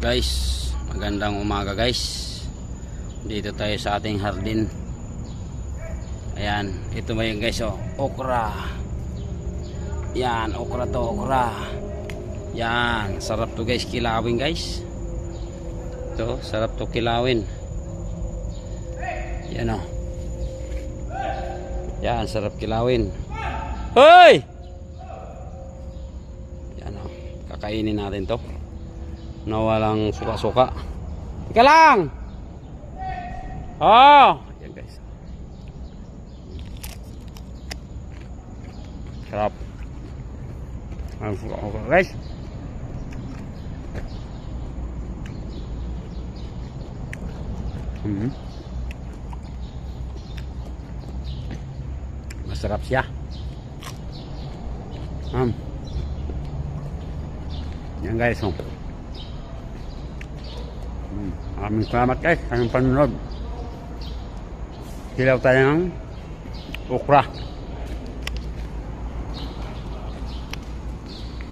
Guys, magandang umaga guys. Dito tayo sa ating hardin. Ayan, ito ba yun guys, oh, okra. Yan, okra to, okra. Yan, sarap to guys, kilawin guys. Ito, sarap to kilawin. Yan oh. Yan, sarap kilawin. Hoy! Yan oh, kakainin natin to na walang suka-suka. Ika lang! Oh! Yan guys. Sarap. Ang suka-suka guys. Masarap siya. Yan guys. Oh. Maraming salamat guys sa inyong panunod. Hilaw tayo ng okra.